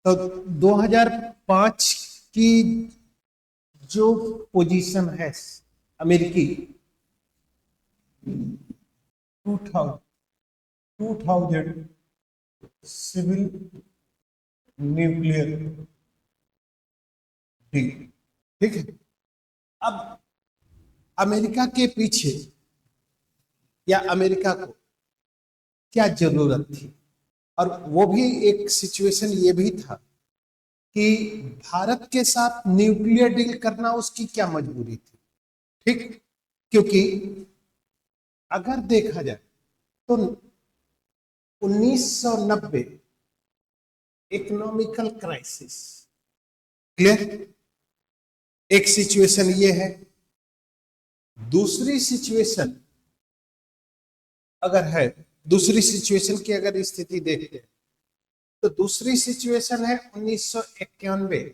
तो 2005 की जो पोजीशन है अमेरिकी 2000 सिविल न्यूक्लियर डील, ठीक है। अब अमेरिका के पीछे या अमेरिका को क्या जरूरत थी, और वो भी एक सिचुएशन ये भी था कि भारत के साथ न्यूक्लियर डील करना उसकी क्या मजबूरी थी, ठीक। क्योंकि अगर देखा जाए तो 1990 इकोनॉमिकल क्राइसिस, क्लियर, एक सिचुएशन ये है। दूसरी सिचुएशन अगर है, दूसरी सिचुएशन की अगर स्थिति देखते हैं तो दूसरी सिचुएशन है 1991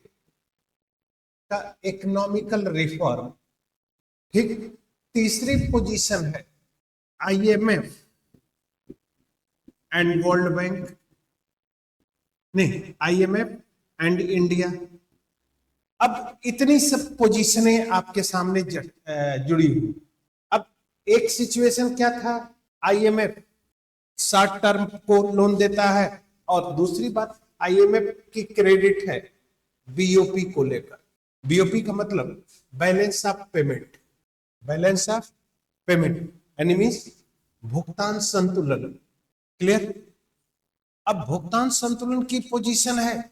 का इकोनॉमिकल रिफॉर्म, ठीक। तीसरी पोजीशन है आईएमएफ एंड वर्ल्ड बैंक, नहीं, आईएमएफ एंड इंडिया। अब इतनी सब पोजीशनें आपके सामने जुड़ी हुई। अब एक सिचुएशन क्या था, आईएमएफ शॉर्ट टर्म को लोन देता है, और दूसरी बात आईएमएफ की क्रेडिट है बीओपी को लेकर। बीओपी का मतलब balance of payment, balance of payment यानी मींस भुगतान संतुलन, क्लियर। अब भुगतान संतुलन की पोजीशन है।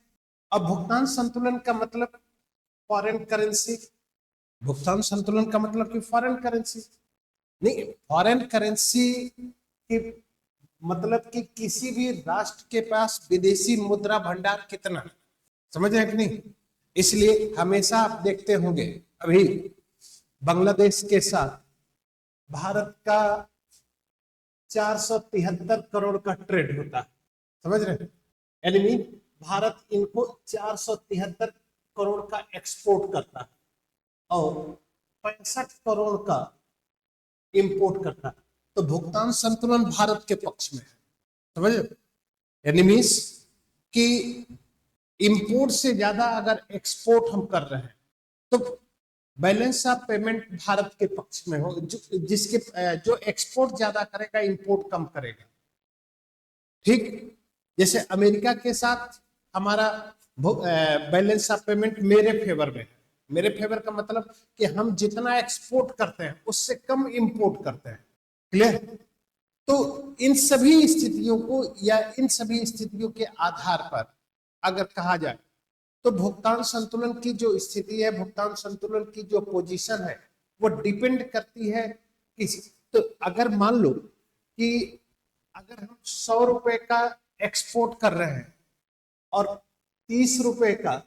अब भुगतान संतुलन का मतलब फॉरेन करेंसी, भुगतान संतुलन का मतलब कि फॉरेन करेंसी नहीं, फॉरेन करेंसी की मतलब कि किसी भी राष्ट्र के पास विदेशी मुद्रा भंडार कितना, समझ रहे हैं कि नहीं। इसलिए हमेशा आप देखते होंगे अभी बांग्लादेश के साथ भारत का 473 करोड़ का ट्रेड होता है, समझ रहे हैं। यानी भारत इनको 473 करोड़ का एक्सपोर्ट करता है और 65 करोड़ का इंपोर्ट करता है। तो भुगतान संतुलन भारत के पक्ष में है, समझ। यानी मीन्स कि इंपोर्ट से ज्यादा अगर एक्सपोर्ट हम कर रहे हैं तो बैलेंस ऑफ पेमेंट भारत के पक्ष में हो, जो एक्सपोर्ट ज्यादा करेगा इंपोर्ट कम करेगा, ठीक। जैसे अमेरिका के साथ हमारा बैलेंस ऑफ पेमेंट मेरे फेवर में है। मेरे फेवर का मतलब कि हम जितना एक्सपोर्ट करते हैं उससे कम इंपोर्ट करते हैं, क्लियर। तो इन सभी स्थितियों को या इन सभी स्थितियों के आधार पर अगर कहा जाए तो भुगतान संतुलन की जो स्थिति है, भुगतान संतुलन की जो पोजीशन है वो डिपेंड करती है किसी। तो अगर मान लो कि अगर हम 100 रुपए का एक्सपोर्ट कर रहे हैं और 30 रुपए का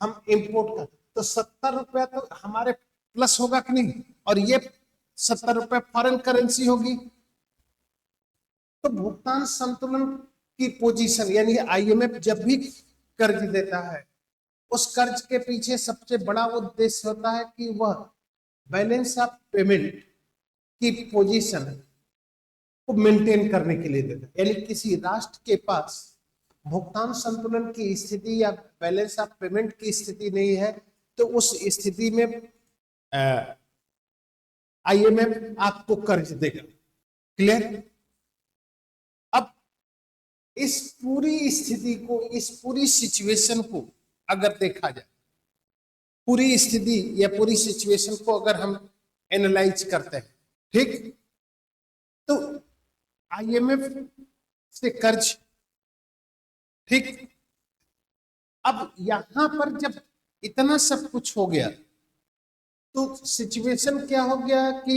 हम इंपोर्ट कर, तो 70 रुपए तो हमारे प्लस होगा कि नहीं, और ये 70 रुपए फॉरेन करेंसी होगी। तो भुगतान संतुलन की पोजीशन यानी आईएमएफ जब भी कर्ज देता है उस कर्ज के पीछे सबसे बड़ा उद्देश्य होता है कि वह बैलेंस ऑफ पेमेंट की पोजीशन को मेंटेन करने के लिए देता है। यानी किसी राष्ट्र के पास भुगतान संतुलन की स्थिति या बैलेंस ऑफ पेमेंट की स्थिति नहीं है तो उस स्थिति में आईएमएफ आपको कर्ज देगा, क्लियर। अब इस पूरी स्थिति को, इस पूरी सिचुएशन को अगर देखा जाए, पूरी स्थिति या पूरी सिचुएशन को अगर हम एनालाइज करते हैं, ठीक, तो आईएमएफ से कर्ज, ठीक। अब यहां पर जब इतना सब कुछ हो गया तो सिचुएशन क्या हो गया कि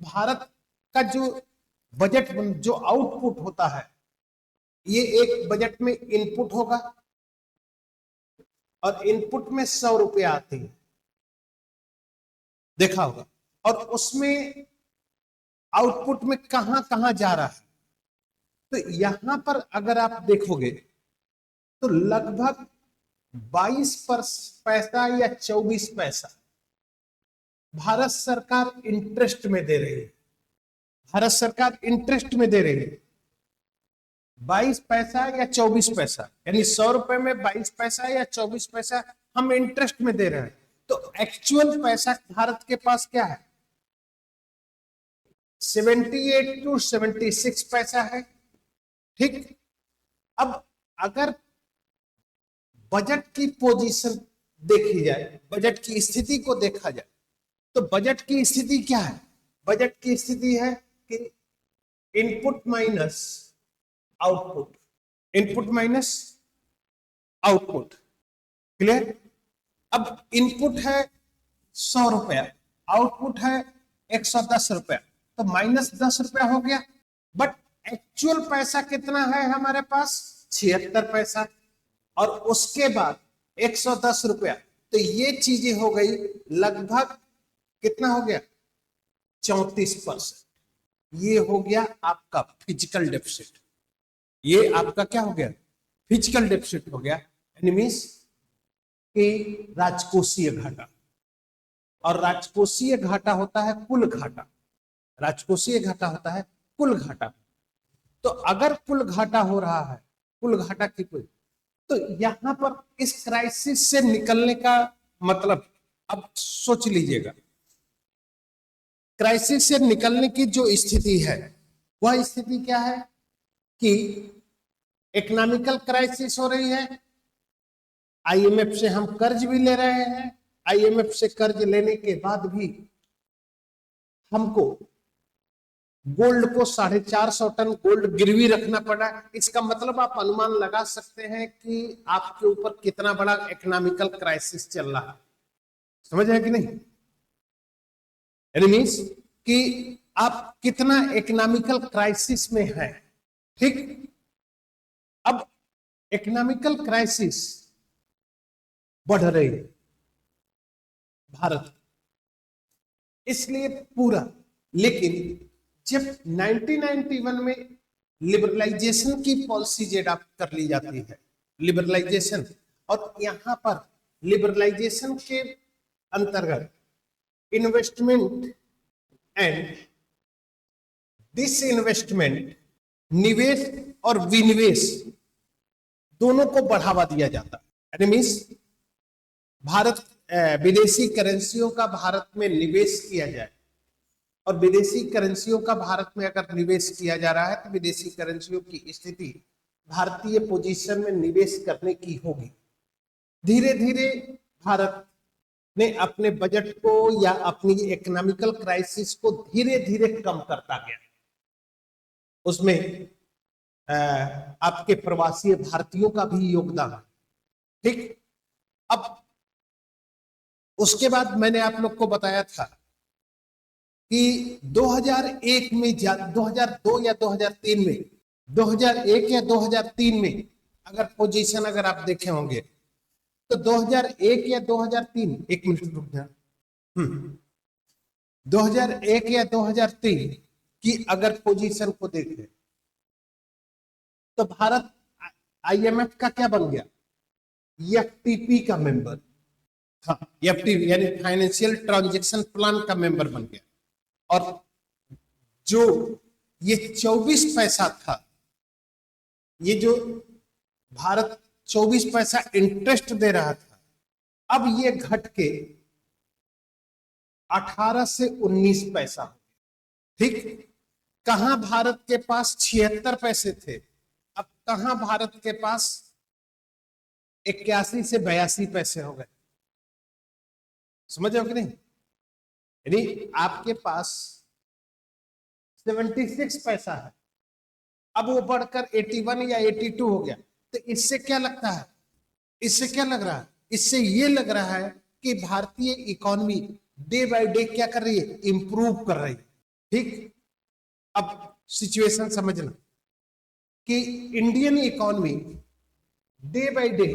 भारत का जो बजट, जो आउटपुट होता है, ये एक बजट में इनपुट होगा और इनपुट में 100 रुपये आते हैं, देखा होगा, और उसमें आउटपुट में कहां कहां जा रहा है। तो यहां पर अगर आप देखोगे तो लगभग 22 पैसा या 24 पैसा भारत सरकार इंटरेस्ट में दे रही है, भारत सरकार इंटरेस्ट में दे रही है। 22 पैसा या 24 पैसा, यानी 100 रुपए में 22 पैसा या 24 पैसा हम इंटरेस्ट में दे रहे हैं। तो एक्चुअल पैसा भारत के पास क्या है? 78 to 76 पैसा है। ठीक, अब अगर बजट की पोजीशन देखी जाए, बजट की स्थिति को देखा जाए, तो बजट की स्थिति क्या है? बजट की स्थिति है कि input minus output, input minus output. Clear? अब इनपुट है 100 रुपया, आउटपुट है 110 रुपया, तो -10 रुपया हो गया। बट एक्चुअल पैसा कितना है हमारे पास? 76 पैसा, और उसके बाद 110 रुपया, तो ये चीजें हो गई लगभग कितना हो गया? 34%। ये हो गया आपका फिजिकल डेफिसिट। ये आपका क्या हो गया? फिजिकल डेफिसिट हो गया, मींस कि राजकोषीय घाटा। और राजकोषीय घाटा होता है कुल घाटा, राजकोषीय घाटा होता है कुल घाटा। तो अगर कुल घाटा हो रहा है, कुल घाटा की कुल, तो यहां पर इस क्राइसिस से निकलने का मतलब, अब सोच लीजिएगा, क्राइसिस से निकलने की जो स्थिति है वह स्थिति क्या है कि इकोनॉमिकल क्राइसिस हो रही है, आईएमएफ से हम कर्ज भी ले रहे हैं, आईएमएफ से कर्ज लेने के बाद भी हमको गोल्ड को 450 टन गोल्ड गिरवी रखना पड़ा। इसका मतलब आप अनुमान लगा सकते हैं कि आपके ऊपर कितना बड़ा इकोनॉमिकल क्राइसिस चल रहा है। समझ रहे हैं कि नहीं? मीन्स कि आप कितना इकोनॉमिकल क्राइसिस में हैं। ठीक, अब इकोनॉमिकल क्राइसिस बढ़ रही है भारत, इसलिए पूरा, लेकिन जब 1991 में लिबरलाइजेशन की पॉलिसी अडॉप्ट कर ली जाती है, लिबरलाइजेशन, और यहां पर लिबरलाइजेशन के अंतर्गत इन्वेस्टमेंट एंड डिसइन्वेस्टमेंट, निवेश और विनिवेश दोनों को बढ़ावा दिया जाता है। मीन्स भारत विदेशी करेंसियों का भारत में निवेश किया जाए, और विदेशी करेंसियों का भारत में अगर निवेश किया जा रहा है तो विदेशी करेंसियों की स्थिति भारतीय पोजीशन में निवेश करने की होगी। धीरे धीरे भारत ने अपने बजट को या अपनी इकोनॉमिकल क्राइसिस को धीरे धीरे कम करता गया। उसमें आपके प्रवासी भारतीयों का भी योगदान है। ठीक, अब उसके बाद मैंने आप लोग को बताया था कि 2001 में 2002 या 2003 में, 2001 या 2003 में अगर पोजीशन अगर आप देखे होंगे तो 2001 या 2003, एक मिनट रुक जा, 2001 या 2003 की अगर पोजीशन को देखें तो भारत आईएमएफ का क्या बन गया? एफटीपी का मेंबर। हाँ, एफटीपी यानी फाइनेंशियल ट्रांजैक्शन प्लान का मेंबर बन गया। और जो ये 24 पैसा था, ये जो भारत 24 पैसा इंटरेस्ट दे रहा था, अब ये घट के 18 से 19 पैसा। ठीक, कहां भारत के पास 76 पैसे थे, अब कहां भारत के पास 81 से 82 पैसे हो गए। समझ रहे हो कि नहीं? यानी आपके पास 76 पैसा है, अब वो बढ़कर 81 या 82 हो गया। तो इससे क्या लगता है, इससे क्या लग रहा है? इससे ये लग रहा है कि भारतीय इकोनॉमी डे बाय डे क्या कर रही है? इंप्रूव कर रही है। ठीक, अब सिचुएशन समझना कि Indian economy day by day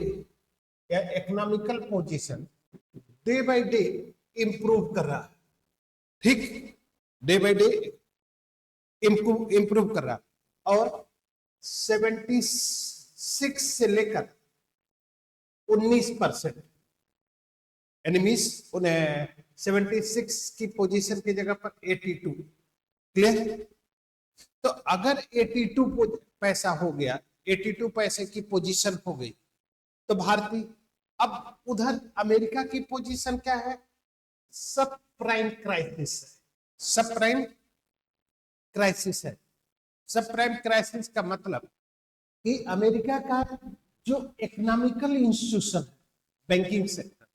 या economical position day by day improve कर रहा है। ठीक, डे बाय डे इंप्रूव कर रहा है, और 76 से लेकर 19%, यानी मीन्स 76 की पोजीशन की जगह पर 82। क्लियर? तो अगर 82 पैसा हो गया, 82 पैसे की पोजीशन हो गई, तो भारतीय, अब उधर अमेरिका की पोजीशन क्या है, सब प्राइम क्राइसिस है, सब प्राइम क्राइसिस है। सब प्राइम क्राइसिस का मतलब कि अमेरिका का जो इकोनॉमिकल इंस्टीट्यूशन है, बैंकिंग सेक्टर,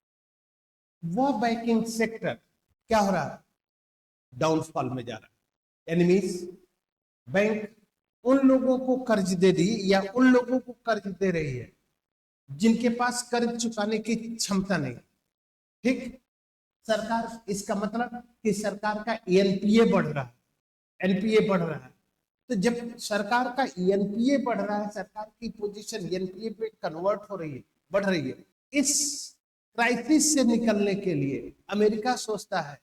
वो बैंकिंग सेक्टर क्या हो रहा है, डाउनफॉल में जा रहा है। यानी बैंक उन लोगों को कर्ज दे दी या उन लोगों को कर्ज दे रही है जिनके पास कर्ज चुकाने की क्षमता नहीं। ठीक, सरकार, इसका मतलब कि सरकार का एनपीए बढ़ रहा है, एनपीए बढ़ रहा है। तो जब सरकार का एनपीए बढ़ रहा है, सरकार की पोजीशन एनपीए पे कन्वर्ट हो रही है, बढ़ रही है, इस क्राइसिस से निकलने के लिए अमेरिका सोचता है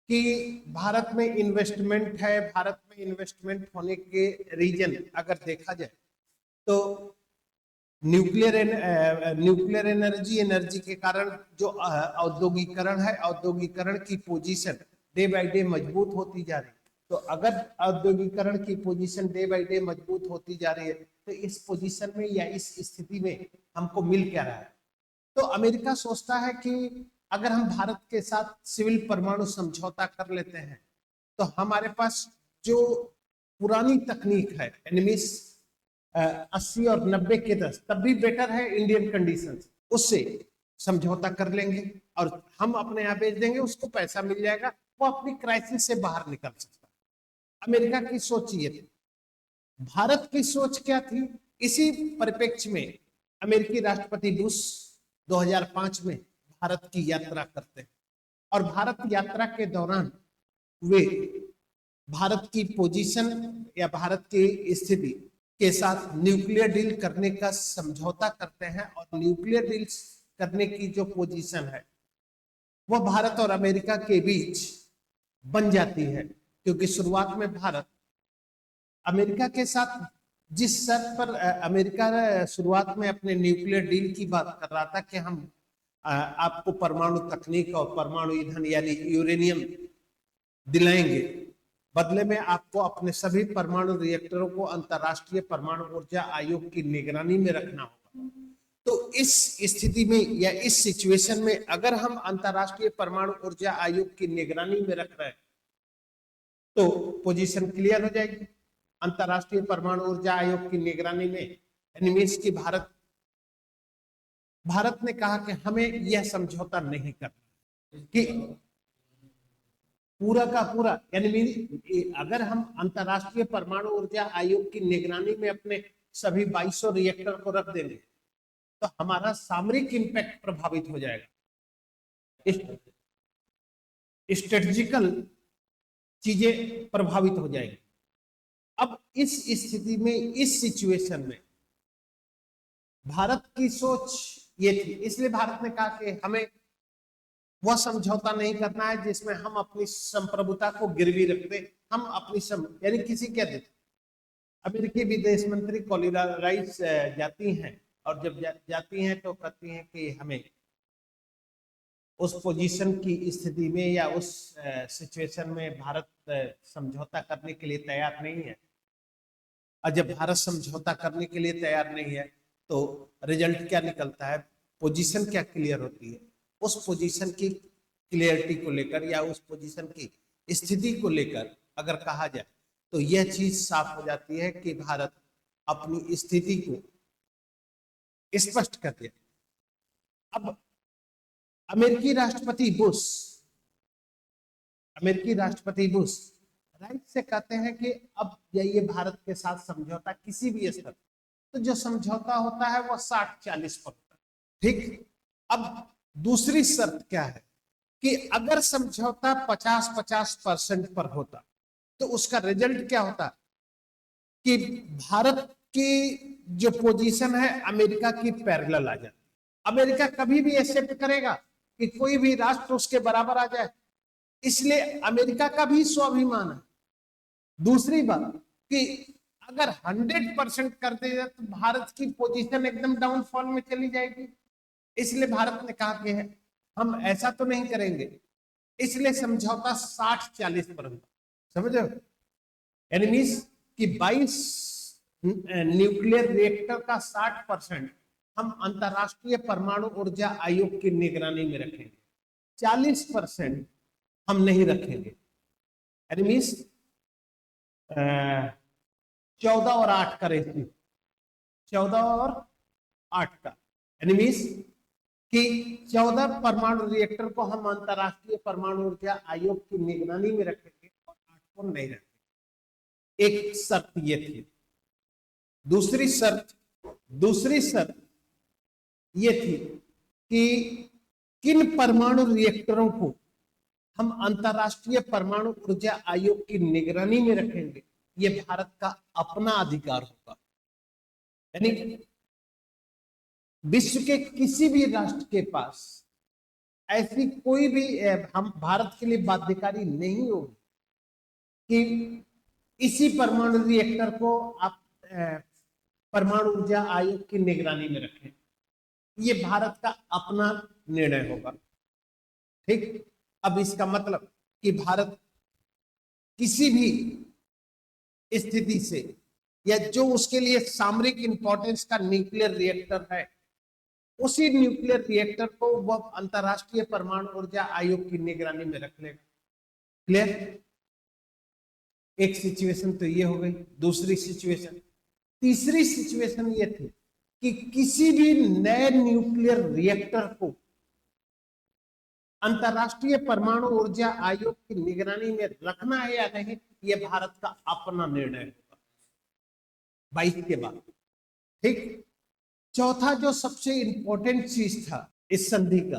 कि भारत में इन्वेस्टमेंट है, भारत में इन्वेस्टमेंट होने के रीजन अगर देखा जाए तो न्यूक्लियर एनर्जी के कारण जो औद्योगिकरण है, औद्योगिकरण की पोजीशन डे बाय डे मजबूत होती जा रही है। तो अगर औद्योगिकरण की पोजीशन डे बाय डे मजबूत होती जा रही है, तो इस पोजीशन में या इस स्थिति में हमको मिल क्या रहा है, तो अमेरिका सोचता है कि अगर हम भारत के साथ सिविल परमाणु समझौता कर लेते हैं, तो हमारे पास जो पुरानी तकनीक है, एनिमीज 80 और 90 के 10, तब भी बेटर है इंडियन कंडीशन, उससे समझौता कर लेंगे और हम अपने यहाँ बेच देंगे, उसको पैसा मिल जाएगा, वो अपनी क्राइसिस से बाहर निकल सकता है। अमेरिका की सोच ये थी। भारत की सोच क्या थी, इसी परिप्रेक्ष्य में अमेरिकी राष्ट्रपति बुश 2005 में भारत की यात्रा करते हैं और भारत यात्रा के दौरान वे भारत की पोजीशन या भारत की स्थिति के साथ न्यूक्लियर डील करने का समझौता करते हैं और न्यूक्लियर डील करने की जो पोजीशन है वो भारत और अमेरिका के बीच बन जाती है, क्योंकि शुरुआत में भारत अमेरिका के साथ जिस शर्त पर अमेरिका शुरुआत में अपने न्यूक्लियर डील की बात कर रहा था कि हम आपको परमाणु तकनीक और परमाणु ईंधन यानी यूरेनियम दिलाएंगे, बदले में आपको अपने सभी परमाणु रिएक्टरों को अंतरराष्ट्रीय परमाणु ऊर्जा आयोग की निगरानी में रखना होगा। तो इस स्थिति में या इस सिचुएशन में अगर हम अंतरराष्ट्रीय परमाणु ऊर्जा आयोग की निगरानी में रख रहे हैं तो पोजीशन क्लियर हो जाएगी। अंतरराष्ट्रीय परमाणु ऊर्जा आयोग की निगरानी में एनिमीज की भारत ने कहा कि हमें यह समझौता नहीं करना कि पूरा का पूरा, यानी अगर हम अंतरराष्ट्रीय परमाणु ऊर्जा आयोग की निगरानी में अपने सभी 2200 रिएक्टर को रख देंगे तो हमारा सामरिक इंपैक्ट प्रभावित हो जाएगा, स्ट्रेटेजिकल चीजें प्रभावित हो जाएगी। अब इस स्थिति में, इस सिचुएशन में भारत की सोच ये थी, इसलिए भारत ने कहा कि हमें वह समझौता नहीं करना है जिसमें हम अपनी संप्रभुता को गिरवी रखते, हम अपनी यानी किसी क्या देते। अमेरिकी विदेश मंत्री कोलिडा राइस जाती हैं और जब जाती हैं तो कहती हैं कि हमें उस पोजीशन की स्थिति में या उस सिचुएशन में भारत समझौता करने के लिए तैयार नहीं है। और जब भारत समझौता करने के लिए तैयार नहीं है तो रिजल्ट क्या निकलता है, पोजीशन क्या क्लियर होती है। उस पोजीशन की क्लियरिटी को लेकर या उस पोजीशन की स्थिति को लेकर अगर कहा जाए तो यह चीज साफ हो जाती है कि भारत अपनी स्थिति को स्पष्ट कर दिया। अब अमेरिकी राष्ट्रपति बुश राइट से कहते हैं कि अब ये भारत के साथ समझौता किसी भी स्तर, तो जो समझौता होता है वो 60-40 पर होता है। ठीक, अब दूसरी शर्त क्या है कि अगर समझौता 50-50% पर होता तो उसका रिजल्ट क्या होता कि भारत की जो पोजीशन है अमेरिका की पैरेलल आ जाती। अमेरिका कभी भी एक्सेप्ट करेगा कि कोई भी राष्ट्र उसके बराबर आ जाए, इसलिए अमेरिका का भी स्वाभिमान है। दूसरी बात कि अगर 100% कर दिया तो भारत की पोजीशन एकदम डाउनफॉल में चली जाएगी, इसलिए भारत ने कहा कि हम ऐसा तो नहीं करेंगे, इसलिए समझौता 60-40 पर होगा। समझो, यानी मीन्स कि 22 न्यूक्लियर रिएक्टर का 60% हम अंतरराष्ट्रीय परमाणु ऊर्जा आयोग की निगरानी में रखेंगे, 40% हम नहीं रखेंगे। यानी मीन्स 14 और 8 का रेशियो, 14 और 8 का, यानी मीन्स कि 14 परमाणु रिएक्टर को हम अंतरराष्ट्रीय परमाणु ऊर्जा आयोग की निगरानी में रखेंगे और 8 को नहीं रखेंगे। एक शर्त ये थी। दूसरी शर्त ये थी कि किन परमाणु रिएक्टरों को हम अंतरराष्ट्रीय परमाणु ऊर्जा आयोग की निगरानी में रखेंगे, ये भारत का अपना अधिकार होगा। यानी विश्व के किसी भी राष्ट्र के पास ऐसी कोई भी हम भारत के लिए बाध्यकारी नहीं होगी कि इसी परमाणु रिएक्टर को आप परमाणु ऊर्जा आयोग की निगरानी में रखें। ये भारत का अपना निर्णय होगा। ठीक, अब इसका मतलब कि भारत किसी भी स्थिति से या जो उसके लिए सामरिक इंपॉर्टेंस का न्यूक्लियर रिएक्टर है, उसी न्यूक्लियर रिएक्टर को वह अंतरराष्ट्रीय परमाणु ऊर्जा आयोग की निगरानी में रख लेगा। क्लियर? एक सिचुएशन तो ये हो गई। दूसरी सिचुएशन, तीसरी सिचुएशन ये थी कि किसी भी नए न्यूक्लियर रिएक्टर को अंतरराष्ट्रीय परमाणु ऊर्जा आयोग की निगरानी में रखना है या नहीं, यह भारत का अपना निर्णय होगा 22 के बाद। ठीक, चौथा जो सबसे इंपॉर्टेंट चीज था इस संधि का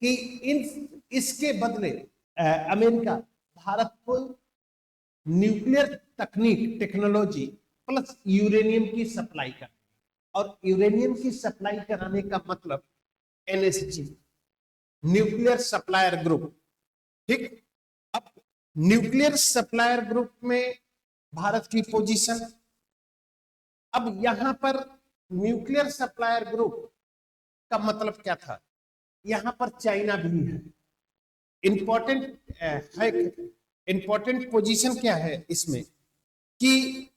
कि इसके बदले अमेरिका भारत को न्यूक्लियर तकनीक टेक्नोलॉजी प्लस यूरेनियम की सप्लाई कर, और यूरेनियम की सप्लाई कराने का मतलब एनएसजी, न्यूक्लियर सप्लायर ग्रुप। ठीक, अब न्यूक्लियर सप्लायर ग्रुप में भारत की पोजीशन, अब यहां पर न्यूक्लियर सप्लायर ग्रुप का मतलब क्या था, यहां पर चाइना भी है। इंपॉर्टेंट है, इंपॉर्टेंट पोजीशन क्या है इसमें कि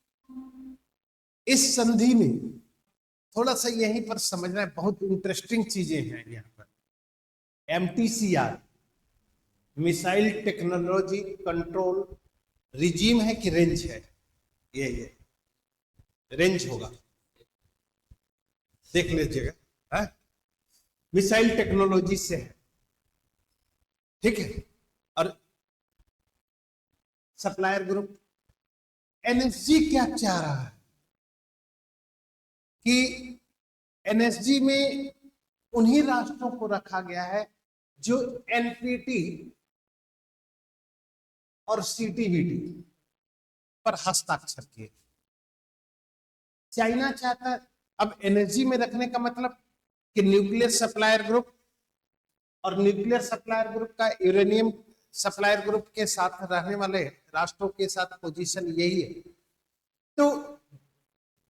इस संधि में थोड़ा सा यहीं पर समझना है, बहुत इंटरेस्टिंग चीजें हैं यहाँ पर। MTCR, missile technology control regime है कि रेंज है, ये रेंज होगा, देख लीजिएगा। मिसाइल टेक्नोलॉजी से है, ठीक है। और सप्लायर ग्रुप एनएसजी क्या चाह रहा है कि एनएसजी में उन्हीं राष्ट्रों को रखा गया है जो एनपीटी और सीटीबीटी पर हस्ताक्षर किए। चाइना चाहता है अब एनर्जी में रखने का मतलब कि न्यूक्लियर सप्लायर ग्रुप, और न्यूक्लियर सप्लायर ग्रुप का यूरेनियम सप्लायर ग्रुप के साथ रहने वाले राष्ट्रों के साथ पोजीशन यही है। तो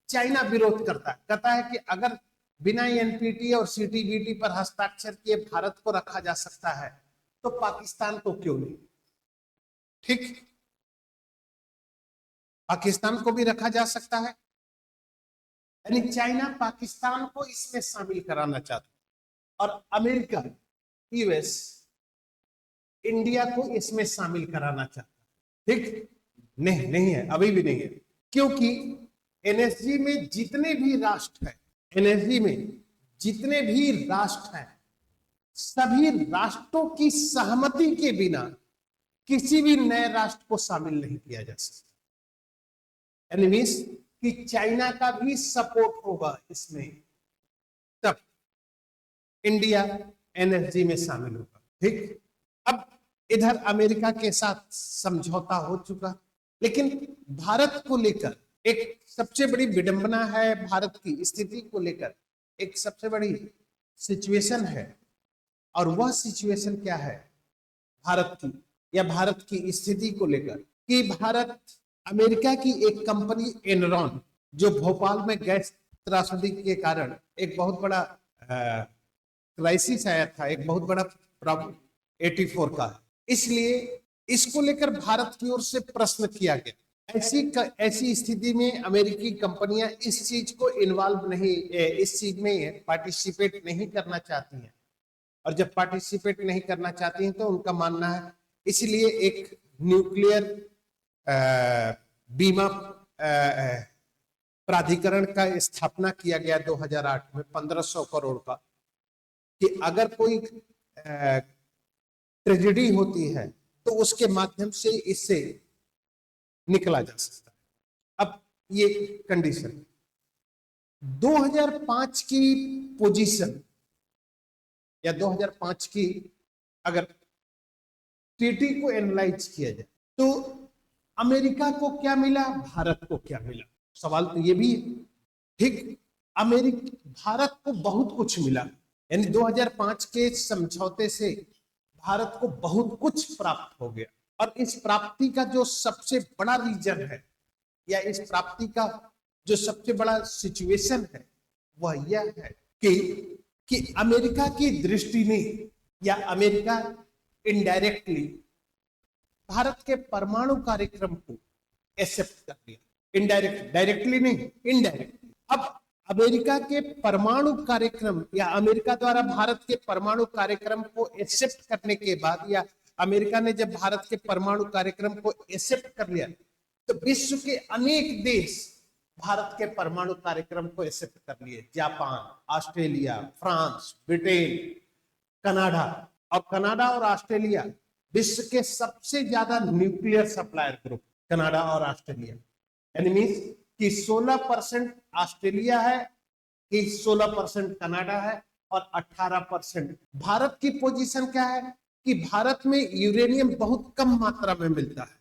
चाइना विरोध कहता है कि अगर बिना एनपीटी और सीटीबीटी पर हस्ताक्षर किए भारत को रखा जा सकता है तो पाकिस्तान को क्यों नहीं। ठीक, पाकिस्तान को भी रखा जा सकता है, यानी चाइना पाकिस्तान को इसमें शामिल कराना चाहता है और अमेरिका यूएस इंडिया को इसमें शामिल कराना चाहता है। ठीक, नहीं है, अभी भी नहीं है, क्योंकि एनएसजी में जितने भी राष्ट्र हैं, एनएसजी में जितने भी राष्ट्र हैं, सभी राष्ट्रों की सहमति के बिना किसी भी नए राष्ट्र को शामिल नहीं किया जा सकता। यानी मींस कि चाइना का भी सपोर्ट होगा इसमें, तब इंडिया एनएसजी में शामिल होगा। ठीक, अब इधर अमेरिका के साथ समझौता हो चुका, लेकिन भारत को लेकर एक सबसे बड़ी विडंबना है, भारत की स्थिति को लेकर एक सबसे बड़ी सिचुएशन है, और वह सिचुएशन क्या है भारत की या भारत की स्थिति को लेकर कि भारत अमेरिका की एक कंपनी एनरॉन, जो भोपाल में गैस त्रासदी के कारण एक बहुत बड़ा क्राइसिस आया था, एक बहुत बड़ा प्रॉब्लम 84 का, इसलिए इसको लेकर भारत की ओर से प्रश्न किया गया। ऐसी स्थिति में अमेरिकी कंपनियां इस चीज को इन्वॉल्व नहीं, इस चीज में पार्टिसिपेट नहीं करना चाहती हैं, और जब पार्टिसिपेट नहीं करना चाहती हैं तो उनका मानना है इसलिए एक न्यूक्लियर बीमा प्राधिकरण का स्थापना किया गया 2008 में 1500 करोड़ का, कि अगर कोई ट्रेजेडी होती है तो उसके माध्यम से इससे निकला जा सकता है। अब ये कंडीशन 2005 की पोजीशन या 2005 की अगर ट्रीटी को एनालाइज किया जाए तो अमेरिका को क्या मिला, भारत को क्या मिला, सवाल तो ये भी है। ठीक, भारत को बहुत कुछ मिला, यानी 2005 के समझौते से भारत को बहुत कुछ प्राप्त हो गया, और इस प्राप्ति का जो सबसे बड़ा रीजन है या इस प्राप्ति का जो सबसे बड़ा सिचुएशन है वह यह है कि अमेरिका की दृष्टि ने या अमेरिका इनडायरेक्टली भारत के परमाणु कार्यक्रम को एक्सेप्ट कर लिया। डायरेक्टली नहीं, इनडायरेक्टली। अब अमेरिका के परमाणु कार्यक्रम या अमेरिका द्वारा भारत के परमाणु कार्यक्रम को एक्सेप्ट करने के बाद, या अमेरिका ने जब भारत के परमाणु कार्यक्रम को एक्सेप्ट कर लिया तो विश्व के अनेक देश भारत के परमाणु कार्यक्रम को एक्सेप्ट कर लिए। Japan, Australia, France, Britain, Canada, और कनाडा और ऑस्ट्रेलिया विश्व के सबसे ज्यादा न्यूक्लियर सप्लायर ग्रुप, कनाडा और ऑस्ट्रेलिया। यानी मीन्स कि 16% ऑस्ट्रेलिया है, कि 16% कनाडा है, और 18% भारत की पोजीशन क्या है कि भारत में यूरेनियम बहुत कम मात्रा में मिलता है।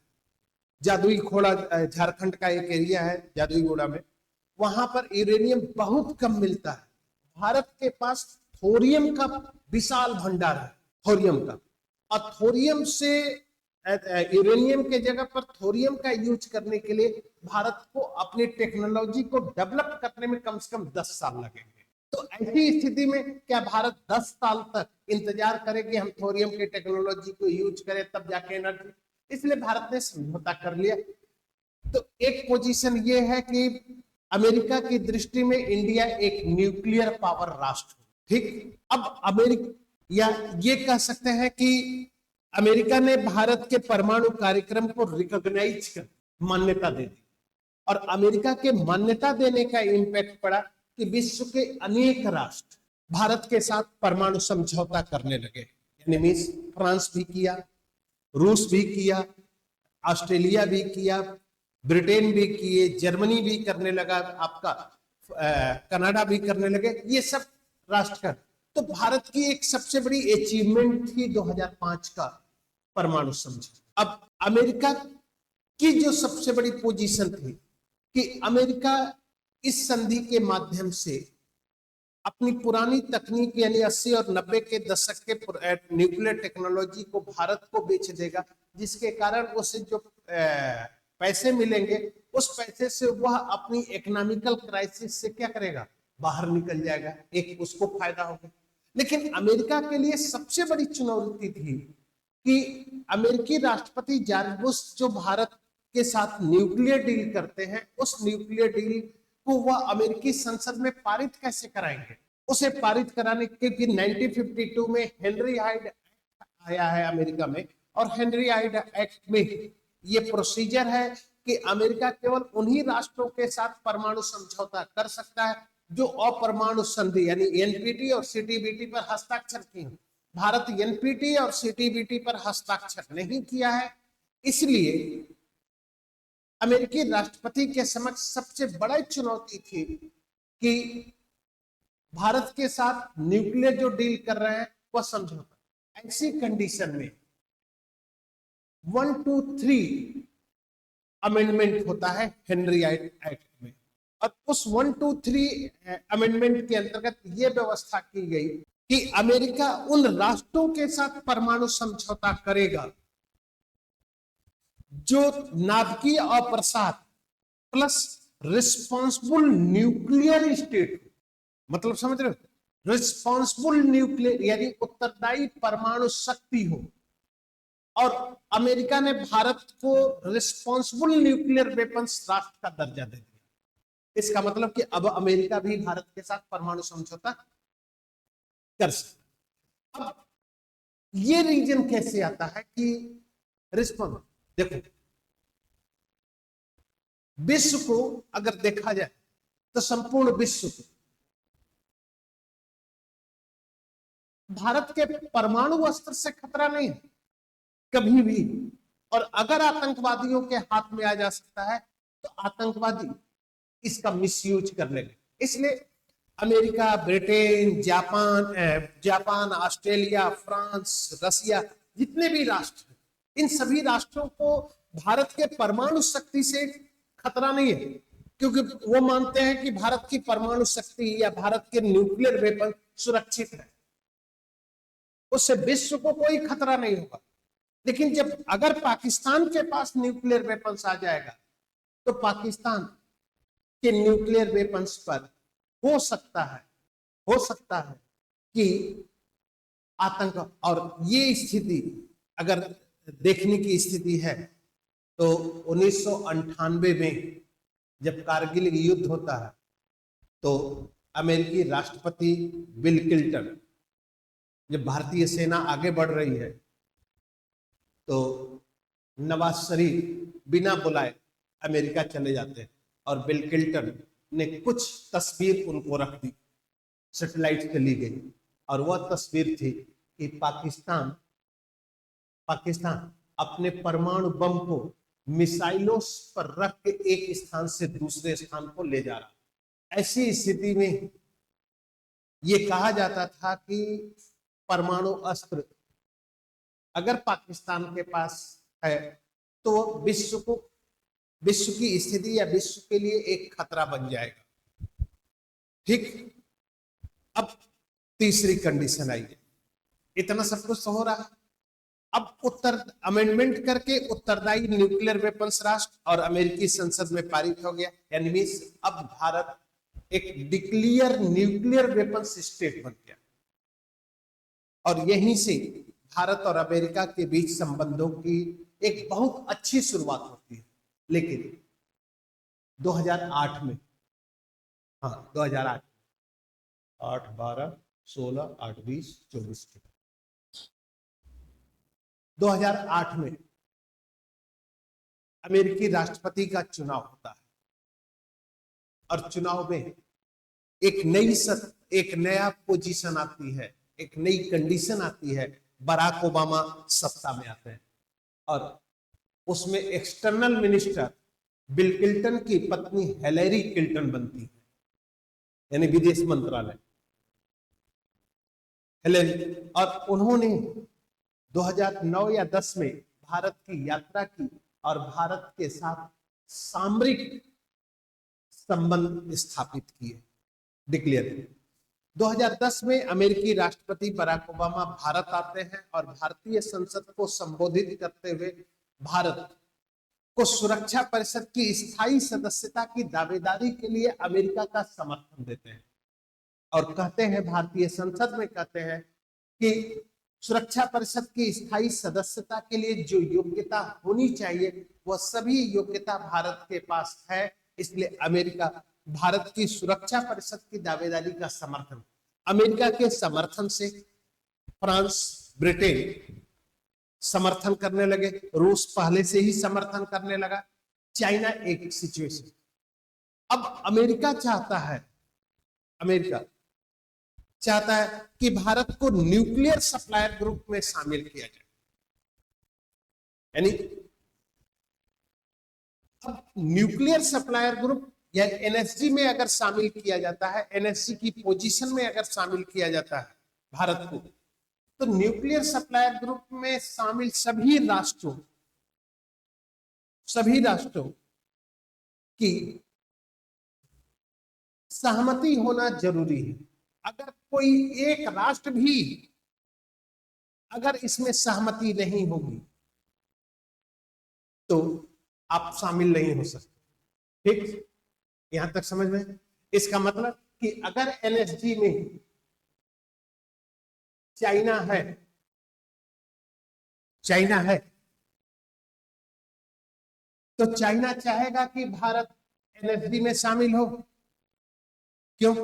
जादुई घोड़ा झारखंड का एक एरिया है, जादुई घोड़ा में, वहां पर यूरेनियम बहुत कम मिलता है। भारत के पास थोरियम का विशाल भंडार है, थोरियम का, और थोरियम से यूरेनियम के जगह पर थोरियम का यूज करने के लिए भारत को अपनी टेक्नोलॉजी को डेवलप करने में कम से कम 10 साल लगेंगे। तो ऐसी स्थिति में क्या भारत 10 साल तक इंतजार करे कि हम थोरियम की टेक्नोलॉजी को यूज करें तब जाके एनर्जी, इसलिए भारत ने समझौता कर लिया। तो एक पोजीशन ये है कि अमेरिका की दृष्टि में इंडिया एक न्यूक्लियर पावर राष्ट्र। ठीक, अब अमेरिका, या ये कह सकते हैं कि अमेरिका ने भारत के परमाणु कार्यक्रम को रिकॉग्नाइज कर मान्यता दे दी, और अमेरिका के मान्यता देने का इंपैक्ट पड़ा कि विश्व के अनेक राष्ट्र भारत के साथ परमाणु समझौता करने लगे। यानी मीन्स फ्रांस भी किया, रूस भी किया, ऑस्ट्रेलिया भी किया, ब्रिटेन भी किए, जर्मनी भी करने लगा, आपका कनाडा भी करने लगे, ये सब राष्ट्र कर। तो भारत की एक सबसे बड़ी अचीवमेंट थी 2005 का परमाणु समझौता। अब अमेरिका की जो सबसे बड़ी पोजीशन थी कि अमेरिका इस संधि के माध्यम से अपनी पुरानी तकनीक यानी 80 और 90 के दशक के न्यूक्लियर टेक्नोलॉजी को भारत को बेच देगा, जिसके कारण उसे जो पैसे मिलेंगे उस पैसे से वह अपनी इकोनॉमिकल क्राइसिस से क्या करेगा, बाहर निकल जाएगा, एक उसको फायदा होगा। लेकिन अमेरिका के लिए सबसे बड़ी चुनौती थी कि अमेरिकी राष्ट्रपति जॉर्ज बुश जो भारत के साथ न्यूक्लियर डील करते हैं, उस न्यूक्लियर डील को वह अमेरिकी संसद में पारित कैसे कराएंगे। उसे पारित कराने के लिए 1952 में हेनरी हाइड एक्ट आया है अमेरिका में, और हेनरी हाइड एक्ट में ये प्रोसीजर है कि अमेरिका केवल उन्हीं राष्ट्रों के साथ परमाणु समझौता कर सकता है जो अपरमाणु संधि यानी एनपीटी और सीटीबीटी पर हस्ताक्षर किए। भारत एनपीटी और सीटीबीटी पर हस्ताक्षर नहीं किया है, इसलिए अमेरिकी राष्ट्रपति के समक्ष सबसे बड़ी चुनौती थी कि भारत के साथ न्यूक्लियर जो डील कर रहे हैं वह समझौता। ऐसी कंडीशन में 123 अमेंडमेंट होता है हेनरी हाइड एक्ट में, और उस 123 अमेंडमेंट के अंतर्गत यह व्यवस्था की गई कि अमेरिका उन राष्ट्रों के साथ परमाणु समझौता करेगा जो नाभिकीय अप्रसाद प्लस रिस्पॉन्सिबल न्यूक्लियर स्टेट, मतलब समझ रहे हो, रिस्पॉन्सिबल न्यूक्लियर यानी उत्तरदायी परमाणु शक्ति हो, और अमेरिका ने भारत को रिस्पॉन्सिबल न्यूक्लियर वेपन्स राष्ट्र का दर्जा दे दिया। इसका मतलब कि अब अमेरिका भी भारत के साथ परमाणु समझौता कर सकता। अब ये रीजन कैसे आता है कि रिस्पॉन्स, देखो विश्व को अगर देखा जाए तो संपूर्ण विश्व को भारत के परमाणु अस्त्र से खतरा नहीं है कभी भी, और अगर आतंकवादियों के हाथ में आ जा सकता है तो आतंकवादी इसका मिसयूज कर लेंगे। इसलिए America, Britain, Japan, Australia, France, Russia, जितने भी राष्ट्र हैं, इन सभी राष्ट्रों को भारत के परमाणु शक्ति से खतरा नहीं है, क्योंकि वो मानते हैं कि भारत की परमाणु शक्ति या भारत के न्यूक्लियर वेपन सुरक्षित है, उससे विश्व को कोई खतरा नहीं होगा। लेकिन जब अगर पाकिस्तान के पास न्यूक्लियर वेपन्स आ जाएगा तो पाकिस्तान के न्यूक्लियर वेपन्स पर हो सकता है कि आतंक, और ये स्थिति अगर देखने की स्थिति है तो 1998 में जब कारगिल युद्ध होता है तो अमेरिकी राष्ट्रपति बिल क्लिंटन, जब भारतीय सेना आगे बढ़ रही है तो नवाज शरीफ बिना बुलाए अमेरिका चले जाते हैं और बिल क्लिंटन ने कुछ तस्वीर उनको रख दी, सैटेलाइट से ली गई, और वह तस्वीर थी कि पाकिस्तान अपने परमाणु बम को मिसाइलों पर रख के एक स्थान से दूसरे स्थान को ले जा रहा। ऐसी स्थिति में यह कहा जाता था कि परमाणु अस्त्र अगर पाकिस्तान के पास है तो विश्व की स्थिति या विश्व के लिए एक खतरा बन जाएगा। ठीक, अब तीसरी कंडीशन आई है। इतना सब कुछ तो हो रहा है, अब अमेंडमेंट करके उत्तरदायी न्यूक्लियर वेपन्स राष्ट्र और अमेरिकी संसद में पारित हो गया, यानी अब भारत एक डिक्लेयर न्यूक्लियर वेपन्स स्टेट बन गया, और यहीं से भारत और अमेरिका के बीच संबंधों की एक बहुत अच्छी शुरुआत होती है। लेकिन 2008 में, 2008, 8, 12, 16, 8, 20, 24, 2008 में अमेरिकी राष्ट्रपति का चुनाव होता है, और चुनाव में एक नया पोजीशन आती है, एक नई कंडीशन आती है। बराक ओबामा सत्ता में आते हैं और उसमें एक्सटर्नल मिनिस्टर बिल क्लिंटन की पत्नी हिलेरी क्लिंटन बनती है, यानी विदेश मंत्रालय हिलेरी, और उन्होंने 2009 या 10 में भारत की यात्रा की और भारत के साथ सामरिक संबंध स्थापित किए, डिक्लेयर किए। 2010 में अमेरिकी राष्ट्रपति बराक ओबामा भारत आते हैं और भारतीय संसद को संबोधित करते हुए भारत को सुरक्षा परिषद की स्थायी सदस्यता की दावेदारी के लिए अमेरिका का समर्थन देते हैं, और कहते हैं, भारतीय संसद में कहते हैं कि सुरक्षा परिषद की स्थायी सदस्यता के लिए जो योग्यता होनी चाहिए वह सभी योग्यता भारत के पास है, इसलिए अमेरिका भारत की सुरक्षा परिषद की दावेदारी का समर्थन। अमेरिका के समर्थन से फ्रांस, ब्रिटेन समर्थन करने लगे, रूस पहले से ही समर्थन करने लगा, चाइना एक सिचुएशन। अब अमेरिका चाहता है कि भारत को न्यूक्लियर सप्लायर ग्रुप में शामिल किया जाए, यानी अब न्यूक्लियर सप्लायर ग्रुप या एनएसजी में अगर शामिल किया जाता है, एनएसजी की पोजीशन में अगर शामिल किया जाता है भारत को, तो न्यूक्लियर सप्लायर ग्रुप में शामिल सभी राष्ट्रों की सहमति होना जरूरी है। अगर कोई एक राष्ट्र भी अगर इसमें सहमति नहीं होगी तो आप शामिल नहीं हो सकते। ठीक, यहां तक समझ में? इसका मतलब कि अगर एनएसजी में चाइना है चाइना है। तो चाइना चाहेगा कि भारत एनएसडी में शामिल हो। क्यों?